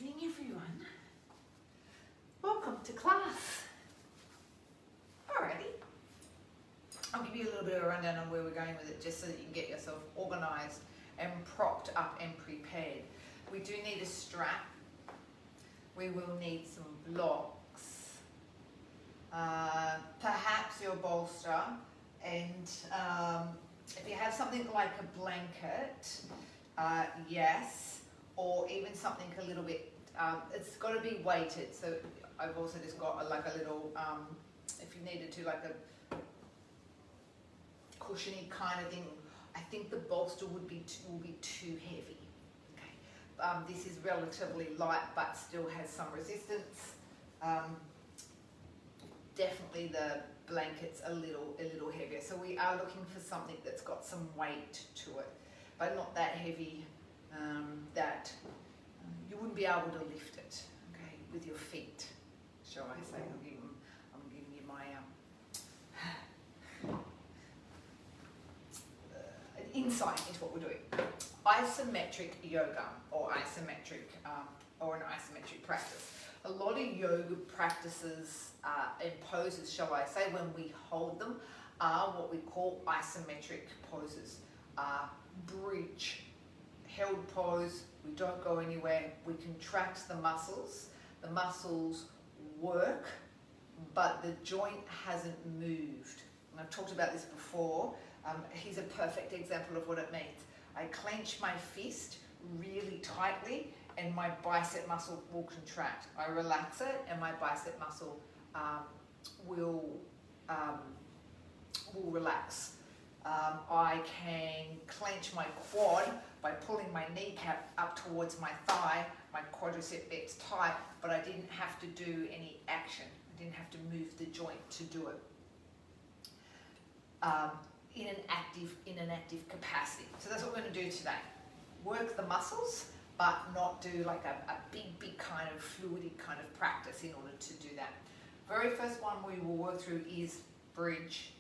evening, everyone. Welcome to class. Alrighty. I'll give you a little bit of a rundown on where we're going with it, just so that you can get yourself organised and propped up and prepared. We do need a strap. We will need some blocks, perhaps your bolster, and if you have something like a blanket, yes, or even something a little bit, it's got to be weighted. So I've also just got like a little, if you needed to, like a cushiony kind of thing. I think the bolster will be too heavy. Okay, this is relatively light, but still has some resistance. Definitely the blanket's a little heavier, so we are looking for something that's got some weight to it, but not that heavy that you wouldn't be able to lift it, okay, with your feet, shall I say. I'm giving you my insight into what we're doing. Isometric yoga, or an isometric practice. A lot of yoga practices and poses, shall I say, when we hold them, are what we call isometric poses. Bridge, held pose, we don't go anywhere, we contract the muscles work, but the joint hasn't moved. And I've talked about this before. Here's a perfect example of what it means. I clench my fist really tightly and my bicep muscle will contract. I relax it and my bicep muscle will relax. I can clench my quad by pulling my kneecap up towards my thigh. My quadricep gets tight, but I didn't have to do any action. I didn't have to move the joint to do it. In an active capacity. So that's what we're going to do today. Work the muscles, but not do like a big kind of fluidy kind of practice in order to do that. Very first one we will work through is bridge,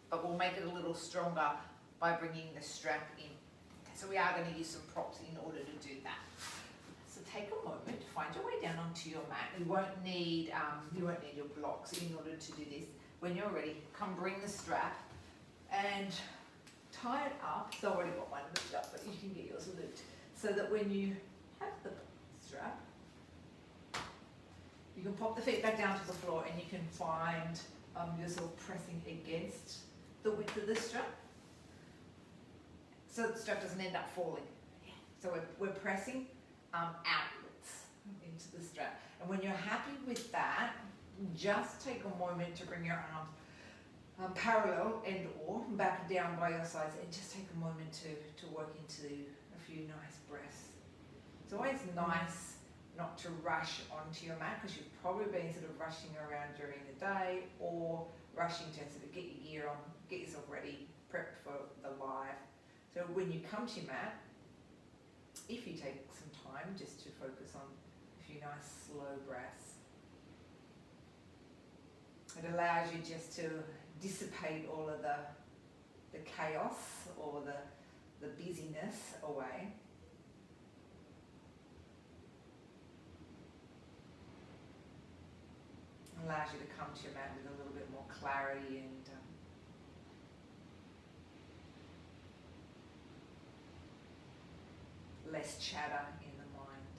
but we'll make it a little stronger by bringing the strap in. Okay, so we are going to use some props in order to do that. So take a moment, find your way down onto your mat. You won't need your blocks in order to do this. When you're ready, come bring the strap and tie it up. So I've already got mine looped up, but you can get yours looped. So that when you have the strap, you can pop the feet back down to the floor and you can find yourself pressing against the width of the strap, so that the strap doesn't end up falling. So we're pressing outwards into the strap. And when you're happy with that, just take a moment to bring your arms parallel and or back down by your sides, and just take a moment to work into a few nice breaths. It's always nice not to rush onto your mat, because you've probably been sort of rushing around during the day or rushing to sort of get your gear on, get yourself ready, prep for the live. So when you come to your mat, if you take some time just to focus on a few nice slow breaths, it allows you just to dissipate all of the chaos or the busyness away. Allows you to come to your mat with a little bit more clarity and less chatter in the mind.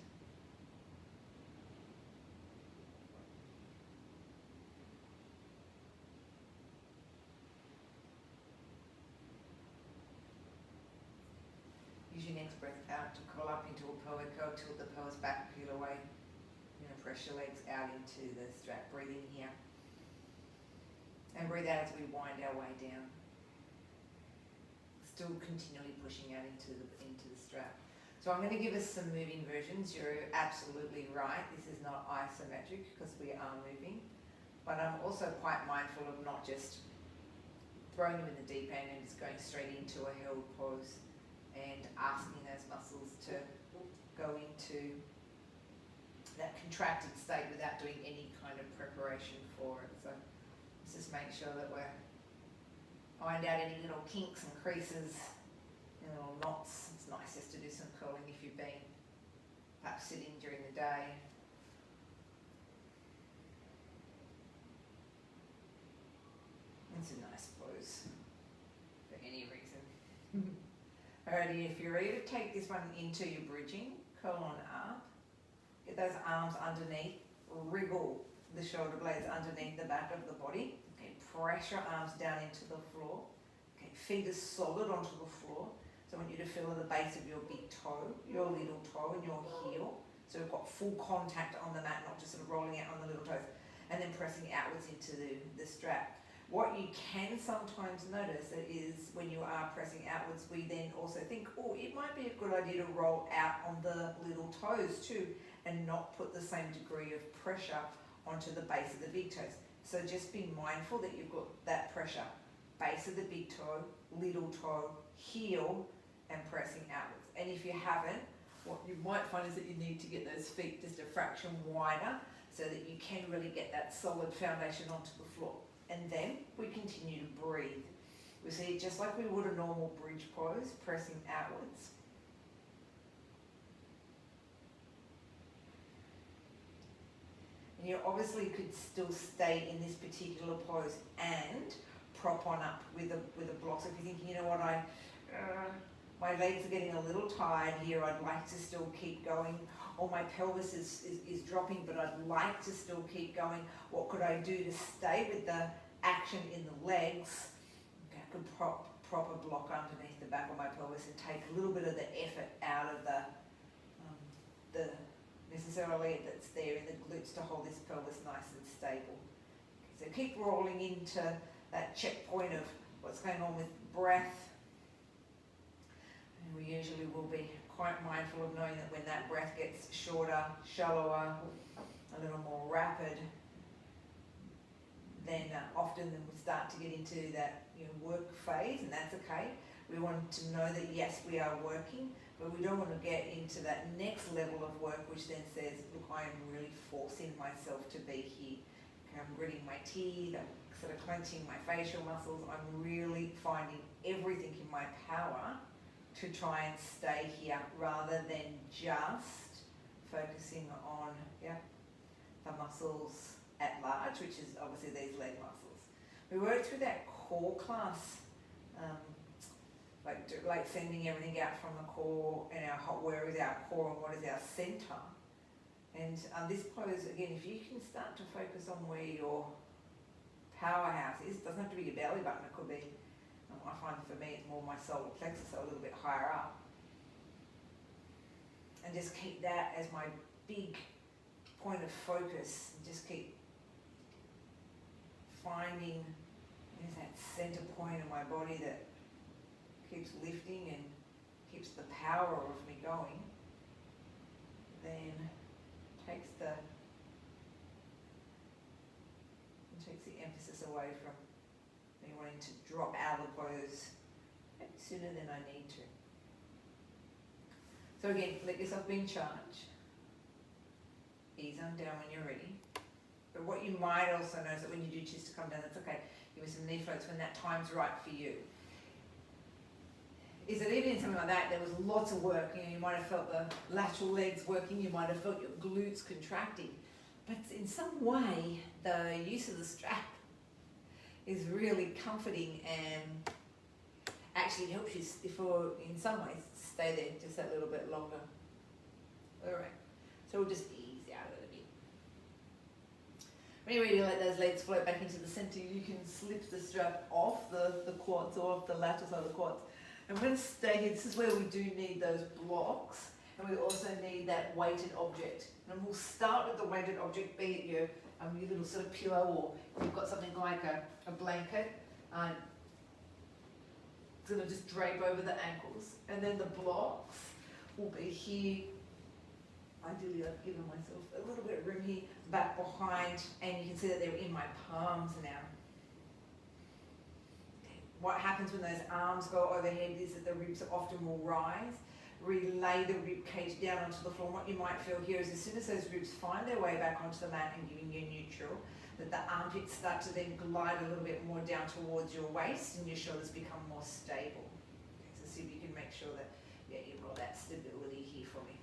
Use your next breath out to curl up into a pelvic curl, tilt the pelvis back, peel away. Press your legs out into the strap. Breathe in here. And breathe out as we wind our way down. Still continually pushing out into the strap. So I'm going to give us some moving versions. You're absolutely right. This is not isometric because we are moving. But I'm also quite mindful of not just throwing them in the deep end and just going straight into a held pose and asking those muscles to go into that contracted state without doing any kind of preparation for it. So let's just make sure that we're ironed out any little kinks and creases and little knots. It's nice just to do some curling if you've been perhaps sitting during the day. It's a nice pose for any reason. Alrighty, if you're ready to take this one into your bridging, curl on up, get those arms underneath, wriggle the shoulder blades underneath the back of the body. Okay, pressure arms down into the floor. Okay, feet are solid onto the floor. So I want you to feel the base of your big toe, your little toe and your heel. So we've got full contact on the mat, not just sort of rolling out on the little toes. And then pressing outwards into the strap. What you can sometimes notice is when you are pressing outwards, we then also think, oh, it might be a good idea to roll out on the little toes too, and not put the same degree of pressure onto the base of the big toes. So just be mindful that you've got that pressure, base of the big toe, little toe, heel, and pressing outwards. And if you haven't, what you might find is that you need to get those feet just a fraction wider so that you can really get that solid foundation onto the floor. And then we continue to breathe. We see it just like we would a normal bridge pose, pressing outwards. And you obviously could still stay in this particular pose and prop on up with a block. So if you're thinking, you know what, my legs are getting a little tired here, I'd like to still keep going, or my pelvis is dropping, but I'd like to still keep going. What could I do to stay with the action in the legs? Okay, I could prop a block underneath the back of my pelvis and take a little bit of the effort out of the necessarily that's there in the glutes to hold this pelvis nice and stable. Okay, so keep rolling into that checkpoint of what's going on with breath. And we usually will be quite mindful of knowing that when that breath gets shorter, shallower, a little more rapid, then often we start to get into that work phase, and that's okay. We want to know that yes, we are working, but we don't want to get into that next level of work, which then says, look, I am really forcing myself to be here. Okay, I'm gritting my teeth, I'm sort of clenching my facial muscles. I'm really finding everything in my power to try and stay here rather than just focusing on the muscles at large, which is obviously these leg muscles. We work through that core class, like sending everything out from the core and where is our core and what is our center. And this pose, again, if you can start to focus on where your powerhouse is, it doesn't have to be your belly button, it could be, I find for me it's more my solar plexus, so a little bit higher up. And just keep that as my big point of focus, and just keep finding that center point in my body that keeps lifting and keeps the power of me going. Then takes the emphasis away from me wanting to drop out of the pose maybe sooner than I need to. So again, let yourself be in charge. Ease on down when you're ready. But what you might also know is that when you do choose to come down, that's okay. Give me some knee floats when that time's right for you. Is that even in something like that, there was lots of work. You might have felt the lateral legs working, you might have felt your glutes contracting. But in some way, the use of the strap is really comforting and actually helps you, in some ways, stay there just that little bit longer. All right, so we'll just ease out of it a bit. When you're ready to let those legs float back into the center, you can slip the strap off the quads or off the lateral side of the quads. And we're going to stay here. This is where we do need those blocks, and we also need that weighted object. And we'll start with the weighted object, be it your little sort of pillow, or if you've got something like a blanket. It's going to just drape over the ankles. And then the blocks will be here. Ideally, I've given myself a little bit of room here, back behind, and you can see that they're in my palms now. What happens when those arms go overhead is that the ribs often will rise. Relay the rib cage down onto the floor. And what you might feel here is as soon as those ribs find their way back onto the mat and giving you neutral, that the armpits start to then glide a little bit more down towards your waist and your shoulders become more stable. Okay, so see if you can make sure that you've got that stability here for me.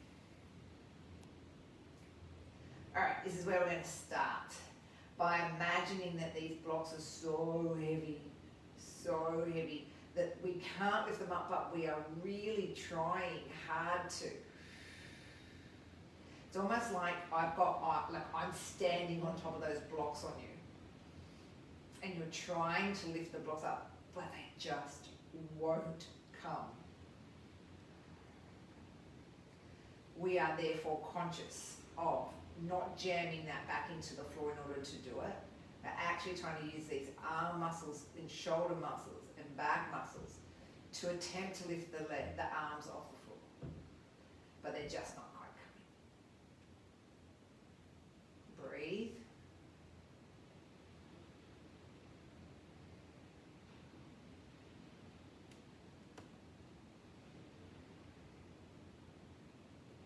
this is where we're going to start. By imagining that these blocks are so heavy, that we can't lift them up, but we are really trying hard to. It's almost like I'm standing on top of those blocks on you, and you're trying to lift the blocks up, but they just won't come. We are therefore conscious of not jamming that back into the floor in order to do it, but actually trying to use these arm muscles and shoulder muscles and back muscles to attempt to lift the arms off the floor. But they're just not quite coming. Breathe.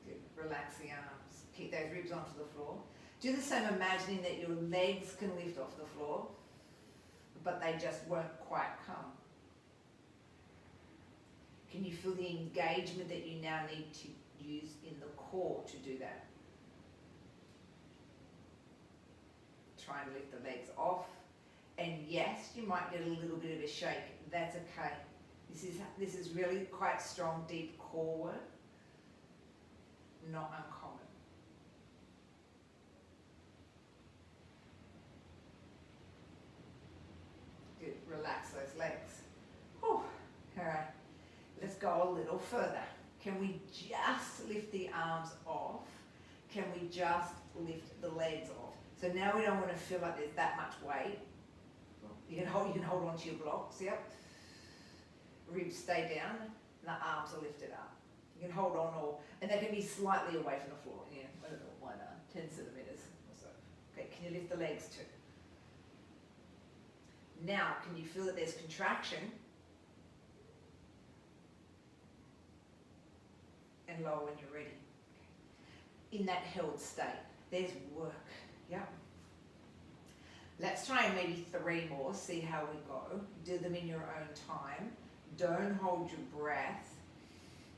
Good. Relax the arms. Keep those ribs onto the floor. Do the same, imagining that your legs can lift off the floor, but they just won't quite come. Can you feel the engagement that you now need to use in the core to do that? Try and lift the legs off. And yes, you might get a little bit of a shake. That's okay. This is really quite strong, deep core work. Not uncommon. Good. Relax those legs. Whew. All right. Let's go a little further. Can we just lift the arms off? Can we just lift the legs off? So now we don't want to feel like there's that much weight. You can hold on to your blocks, yep. Ribs stay down, and the arms are lifted up. You can hold on, and they can be slightly away from the floor. Yeah, I don't know, why not? 10 centimeters or so. Okay, can you lift the legs too? Now, can you feel that there's contraction? And lower when you're ready. In that held state, there's work. Yeah. Let's try and maybe 3 more, see how we go. Do them in your own time. Don't hold your breath.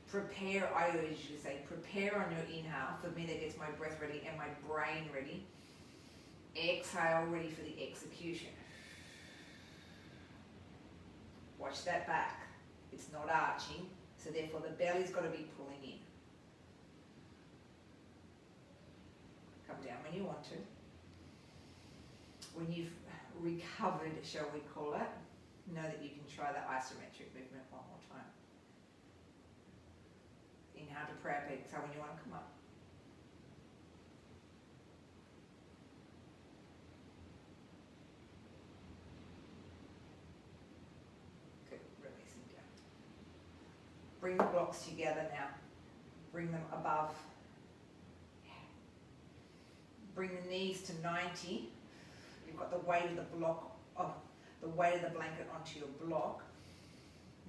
Prepare, I always usually say, prepare on your inhale. For me, that gets my breath ready and my brain ready. Exhale, ready for the execution. Watch that back. It's not arching, so therefore the belly's got to be pulling in. Come down when you want to. When you've recovered, shall we call it, know that you can try the isometric movement one more time. Inhale to prayer, exhale when you want to come up. Good, releasing down. Bring the blocks together now. Bring them above. Bring the knees to 90. You've got the weight of the block, the weight of the blanket onto your block.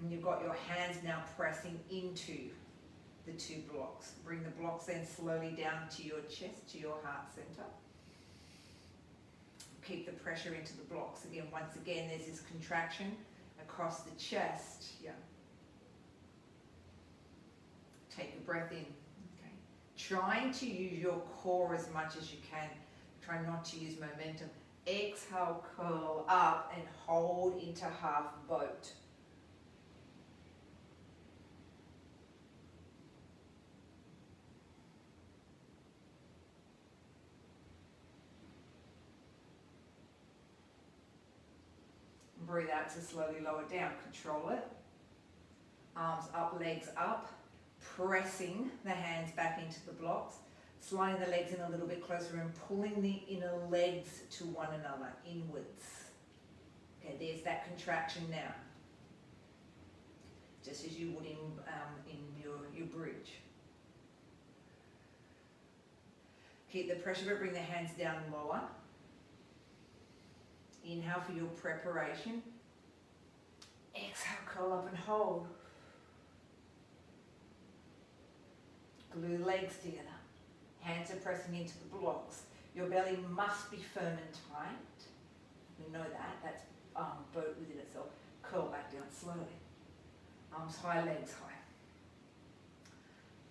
And you've got your hands now pressing into the 2 blocks. Bring the blocks then slowly down to your chest, to your heart center. Keep the pressure into the blocks. Again, once again, there's this contraction across the chest. Yeah. Take a breath in. Okay. Trying to use your core as much as you can. Try not to use momentum. Exhale, curl up and hold into half boat. Breathe out to slowly lower down. Control it. Arms up, legs up. Pressing the hands back into the blocks. Sliding the legs in a little bit closer and pulling the inner legs to one another, inwards. Okay, there's that contraction now. Just as you would in your bridge. Keep the pressure, but bring the hands down lower. Inhale for your preparation. Exhale, curl up and hold. Glue the legs together. Hands are pressing into the blocks. Your belly must be firm and tight. We know that. That's boat within itself. Curl back down slowly. Arms high, legs high.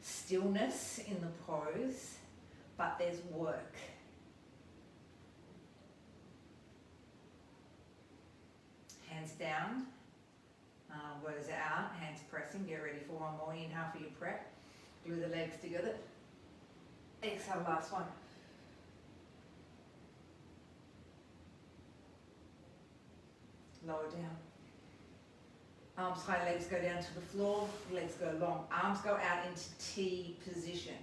Stillness in the pose, but there's work. hands down, elbows out, hands pressing. Get ready for one more. Inhale for your prep. Glue the legs together. Exhale, last one. Lower down. Arms high, legs go down to the floor, legs go long. Arms go out into T position.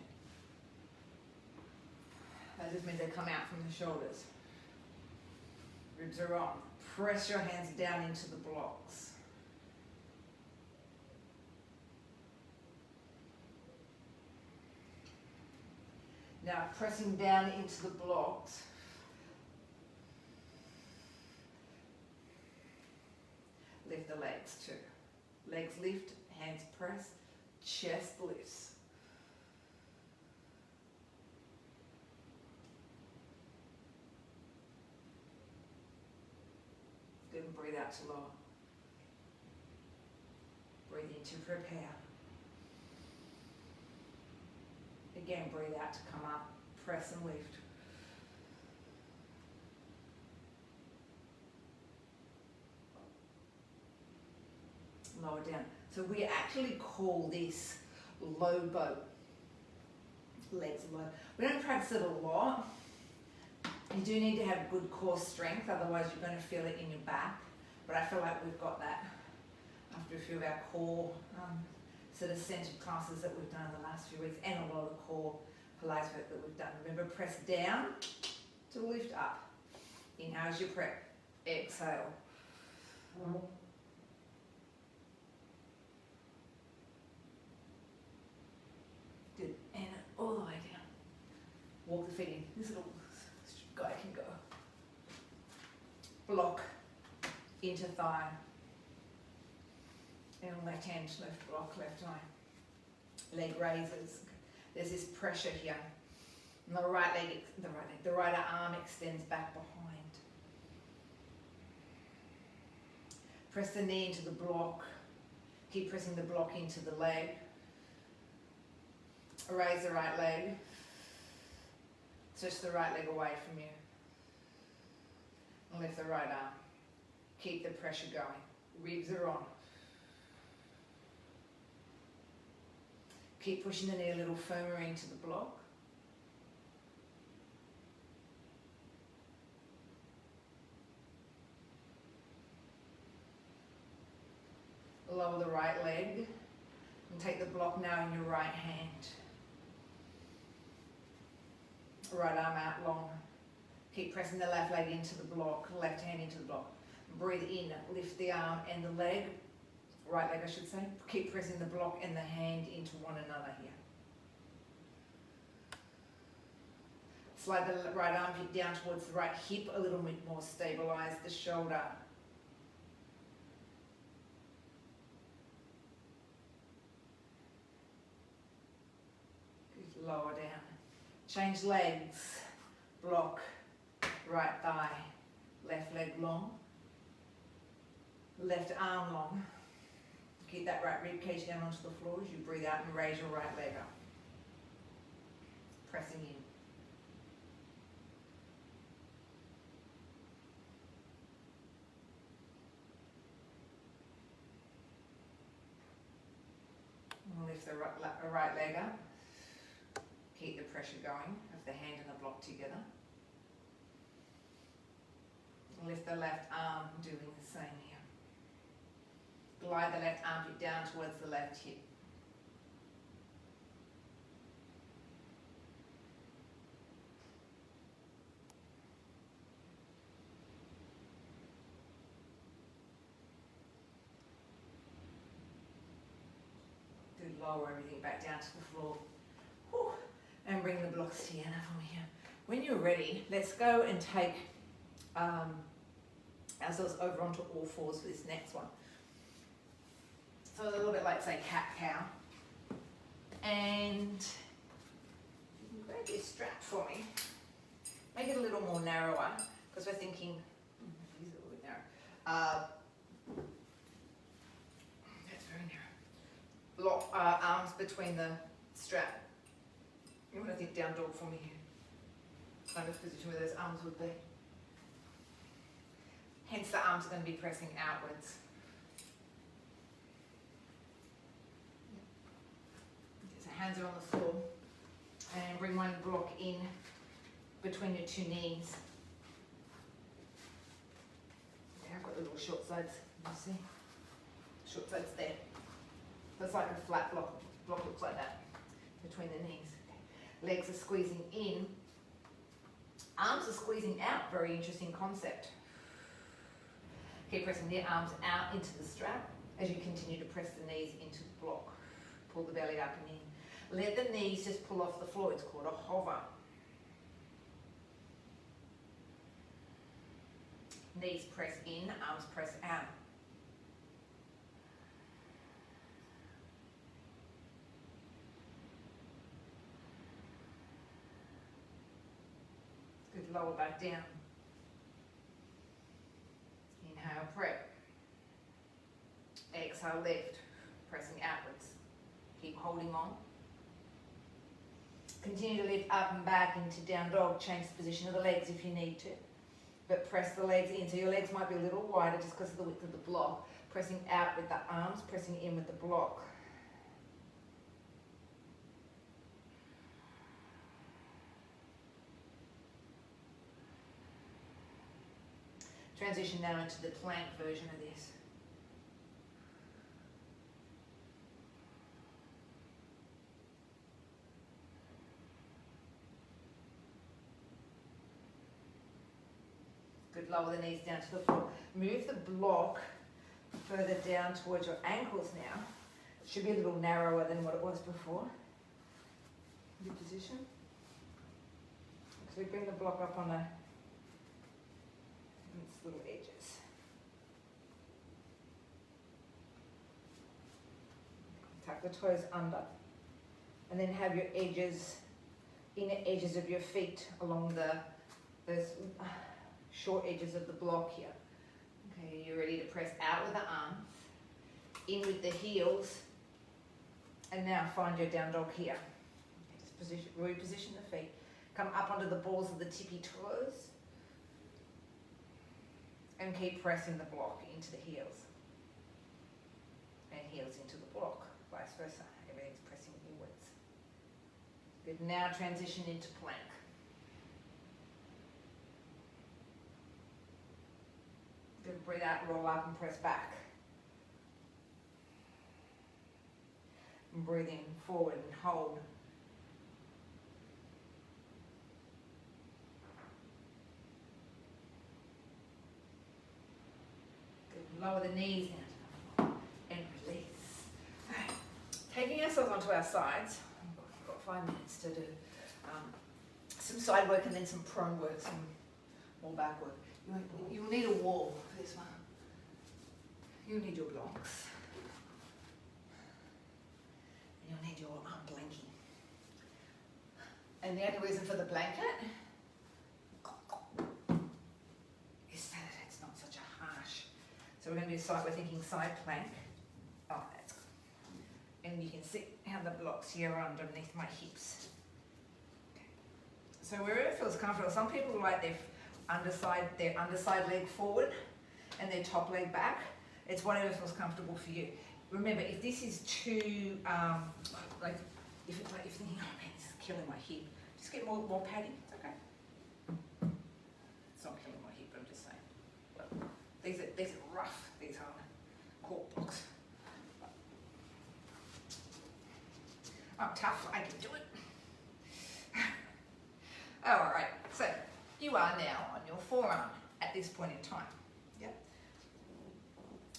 That just means they come out from the shoulders. Ribs are on. Press your hands down into the blocks. Now pressing down into the blocks. Lift the legs too. Legs lift, hands press, chest lifts. Good, and breathe out to lower. Breathe in to prepare. Again, breathe out to come up, press and lift. Lower down. So we actually call this low boat. Legs low. We don't practice it a lot. You do need to have good core strength, otherwise you're going to feel it in your back. But I feel like we've got that after a few of our core sort of centered classes that we've done in the last few weeks, and a lot of the core Pilates work that we've done. Remember, press down to lift up. Inhale as you prep. Exhale. Good. And all the way down. Walk the feet in. This little guy can go. Block into thigh. And left hand, left block, left eye. Leg raises. There's this pressure here. And the right arm extends back behind. Press the knee into the block. Keep pressing the block into the leg. Raise the right leg. Stretch the right leg away from you. And lift the right arm. Keep the pressure going. Ribs are on. Keep pushing the knee a little firmer into the block. Lower the right leg and take the block now in your right hand. Right arm out long. Keep pressing the left leg into the block, left hand into the block. Breathe in, lift the arm and the leg, right leg I should say. Keep pressing the block and the hand into one another here. Slide the right armpit down towards the right hip a little bit more, stabilize the shoulder. Good, lower down. Change legs, block, right thigh, left leg long, left arm long. Keep that right rib cage down onto the floor as you breathe out and raise your right leg up. Pressing in. And lift the right leg up. Keep the pressure going of the hand and the block together. Lift the left arm, doing the same here. Glide the left armpit down towards the left hip. Good, lower everything back down to the floor. Whew. And bring the blocks together from here. When you're ready, let's go and take ourselves over onto all fours for this next one. So a little bit like, say, cat-cow. And grab this strap for me. Make it a little more narrower, because we're thinking, use it a little bit narrow. That's very narrow. Lock arms between the strap. You want to think down dog for me here. Kind of position where those arms would be. Hence the arms are going to be pressing outwards. So hands are on the floor. And bring one block in between your two knees. Okay, I've got the little short sides, you see? Short sides there. So it's like a flat block. Block looks like that between the knees. Okay. Legs are squeezing in. Arms are squeezing out. Very interesting concept. Keep pressing the arms out into the strap as you continue to press the knees into the block. Pull the belly up and in. Let the knees just pull off the floor. It's called a hover. Knees press in, arms press out. Good, lower back down. Inhale, prep. Exhale, lift. Pressing outwards. Keep holding on. Continue to lift up and back into down dog. Change the position of the legs if you need to. But press the legs in. So your legs might be a little wider just because of the width of the block. Pressing out with the arms, pressing in with the block. Transition now into the plank version of this. Good, lower the knees down to the floor. Move the block further down towards your ankles now. It should be a little narrower than what it was before. Good position. So we bring the block up on its little edges. Tuck the toes under. And then have your edges, inner edges of your feet along those short edges of the block here. Okay, you're ready to press out with the arms, in with the heels, and now find your down dog here. Okay, just reposition the feet. Come up onto the balls of the tippy toes, and keep pressing the block into the heels, and heels into the block, vice versa. Everything's pressing inwards. Good, now transition into plank. Good, breathe out, roll up and press back. And breathe in, forward and hold. Good, lower the knees now and release. Right. Taking ourselves onto our sides. We've got 5 minutes to do some side work and then some prone work, some more back work. You'll need a wall for this one. You'll need your blocks. You'll need your blankie. And the only reason for the blanket is so that it's not such a harsh. So we're going to do we're thinking side plank. Oh, that's good. And you can see how the blocks here are underneath my hips. Okay. So wherever it feels comfortable, some people like their underside leg forward and their top leg back. It's whatever feels comfortable for you. Remember, if this is too, if you're thinking, oh man, this is killing my hip, just get more padding. It's okay. It's not killing my hip, but I'm just saying. But these are rough. These are cork blocks. I'm tough. I can do it. All right. So you are now on your forearm at this point in time. Yep.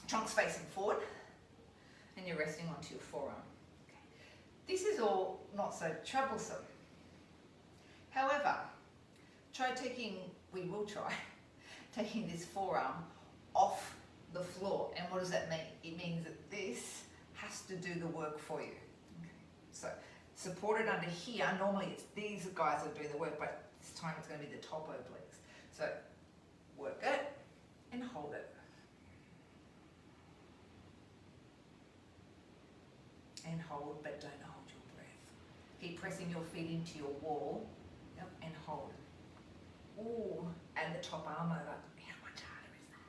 Trunk's facing forward, and you're resting onto your forearm. Okay. This is all not so troublesome. However, we will try taking this forearm off the floor. And what does that mean? It means that this has to do the work for you. Okay. So supported under here, normally it's these guys are doing the work, but this time it's going to be the top obliques. So work it and hold it. And hold, but don't hold your breath. Keep pressing your feet into your wall. Yep, and hold. Ooh, and the top arm over. How much harder is that?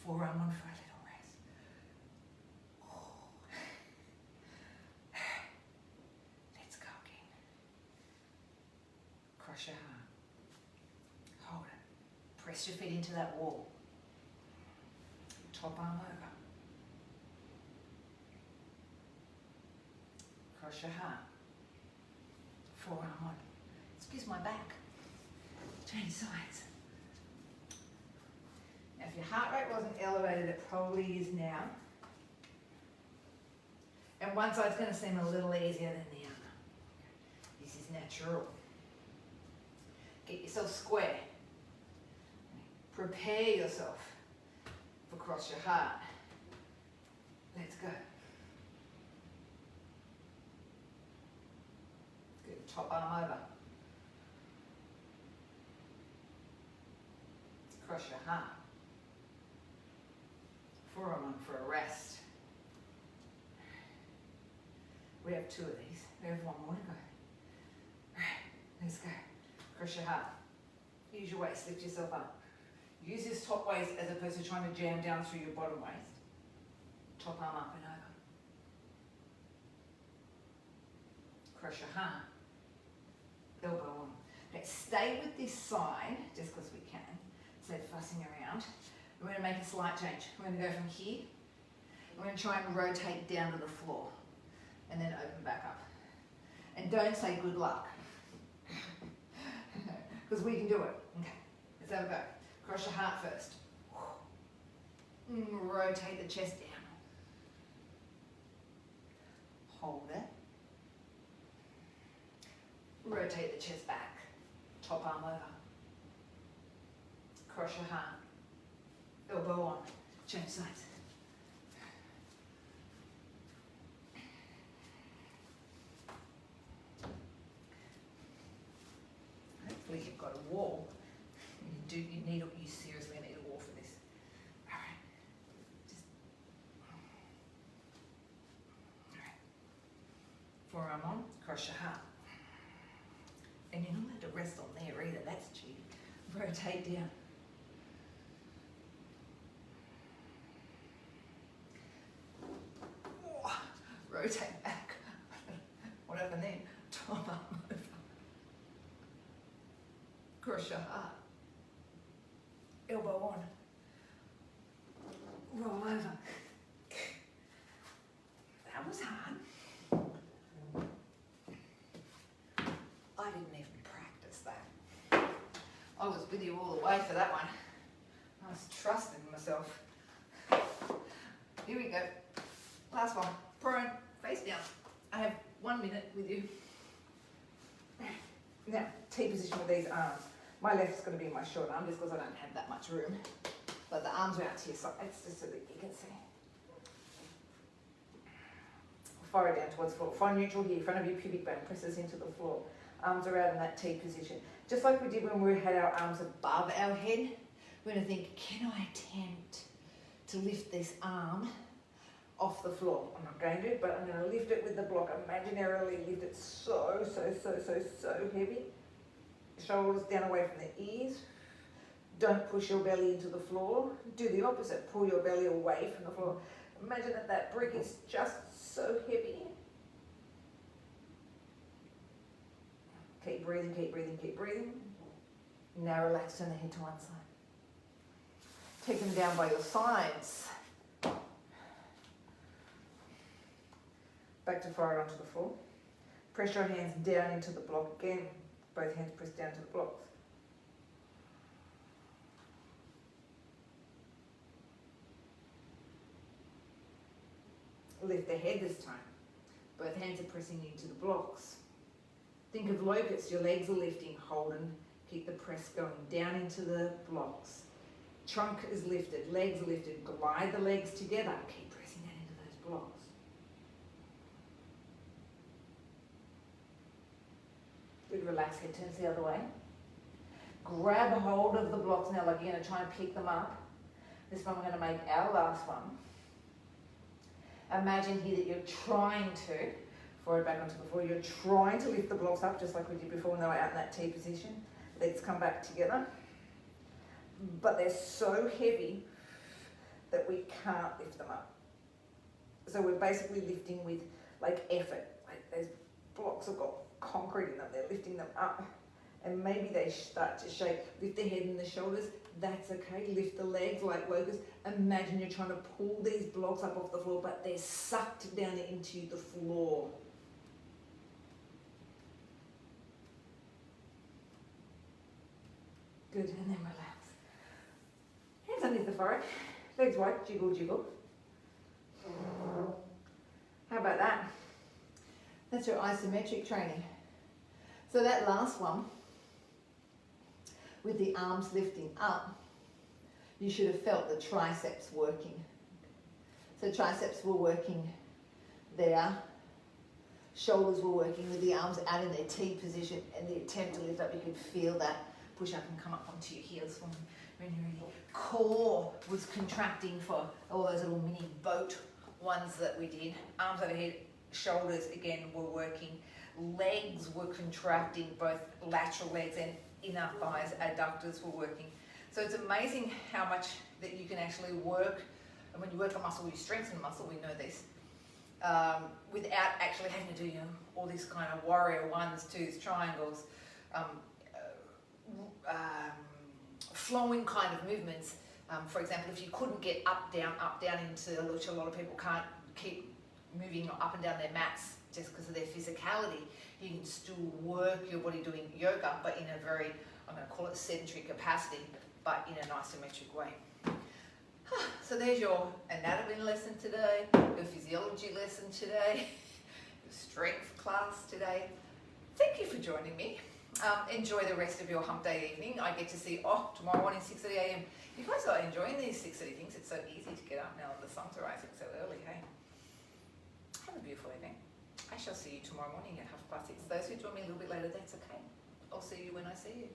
Forearm on for a little rest. Let's go again. Cross your heart. Hold it. Press your feet into that wall. Top arm over. Cross your heart. Forearm on. Excuse my back. Change sides. Now if your heart rate wasn't elevated, it probably is now. And one side's going to seem a little easier than the other. This is natural. Get yourself square. Prepare yourself for cross your heart. Let's go. Good. Top arm over. Cross your heart. Forearm on for a rest. We have 2 of these. We have 1 more to go. Alright, let's go. Cross your heart. Use your waist, lift yourself up. Use this top waist as opposed to trying to jam down through your bottom waist. Top arm up and over. Cross your heart. Elbow on. Okay, stay with this side, just because we can. Instead of fussing around. We're going to make a slight change. We're going to go from here. We're going to try and rotate down to the floor. And then open back up. And don't say good luck. Because we can do it. Okay, let's have a go. Cross your heart first. Rotate the chest down. Hold it. Rotate the chest back. Top arm over. Cross your heart. Elbow on. Change sides. Hopefully you've got a wall. You seriously need a wall for this. Alright. Alright. Forearm on, cross your heart. And you're not allowed to rest on there either, that's cheating. Rotate down. Rotate back. What happened then? Top arm over. Cross your heart. Elbow on. Roll over. That was hard. I didn't even practice that. I was with you all the way for that one. I was trusting myself. Here we go. Last one. Prone, face down. I have 1 minute with you. Now, T position with these arms. My left's going to be my short arm just because I don't have that much room. But the arms are out to your sides just so that you can see. Forehead down towards the floor. Find neutral here, front of your pubic bone, presses into the floor. Arms are out in that T position. Just like we did when we had our arms above our head, we're going to think, can I attempt to lift this arm off the floor? I'm not going to, but I'm going to lift it with the block. Imaginarily lift it so heavy. Shoulders down away from the ears. Don't push your belly into the floor. Do the opposite. Pull your belly away from the floor. Imagine that that brick is just so heavy. Keep breathing, keep breathing, keep breathing. Now relax, turn the head to one side. Take them down by your sides. Back to forward onto the floor. Press your hands down into the block again. Both hands press down to the blocks. Lift the head this time. Both hands are pressing into the blocks. Think of locusts. Your legs are lifting. Hold and keep the press going down into the blocks. Trunk is lifted. Legs are lifted. Glide the legs together. Keep pressing down into those blocks. Good, relax, head turns the other way. Grab a hold of the blocks now, like you're going to try and pick them up. This one we're going to make our last one. Imagine here that you're trying to, forward back onto the floor, you're trying to lift the blocks up just like we did before when they were out in that T position. Legs come back together. But they're so heavy that we can't lift them up. So we're basically lifting with like effort. Like those blocks have got concrete in them, they're lifting them up. And maybe they start to shake. Lift the head and the shoulders, that's okay. Lift the legs like locusts. Imagine you're trying to pull these blocks up off the floor, but they're sucked down into the floor. Good, and then relax. Hands underneath the forehead, legs wide, jiggle, jiggle. How about that? That's your isometric training. So that last one, with the arms lifting up, you should have felt the triceps working. So triceps were working there, shoulders were working with the arms out in their T position, and the attempt to lift up, you could feel that push up and come up onto your heels when you're ready. Core was contracting for all those little mini boat ones that we did. Arms overhead, shoulders again were working. Legs were contracting, both lateral legs and inner thighs, adductors were working. So it's amazing how much that you can actually work, and when you work a muscle, you strengthen muscle, we know this, without actually having to do all these kind of warrior ones, twos, triangles, flowing kind of movements. For example, if you couldn't get up, down, into which a lot of people can't keep moving up and down their mats just because of their physicality, you can still work your body doing yoga, but in a very, I'm going to call it sedentary capacity, but in an isometric way. So there's your anatomy lesson today, your physiology lesson today, your strength class today. Thank you for joining me. Enjoy the rest of your hump day evening. I get to see, tomorrow morning, 6:30 a.m. You guys are enjoying these 6:30 things. It's so easy to get up now that the sun's rising so early, hey? Have a beautiful evening. I shall see you tomorrow morning at 6:30. Those who join me a little bit later, that's okay. I'll see you when I see you.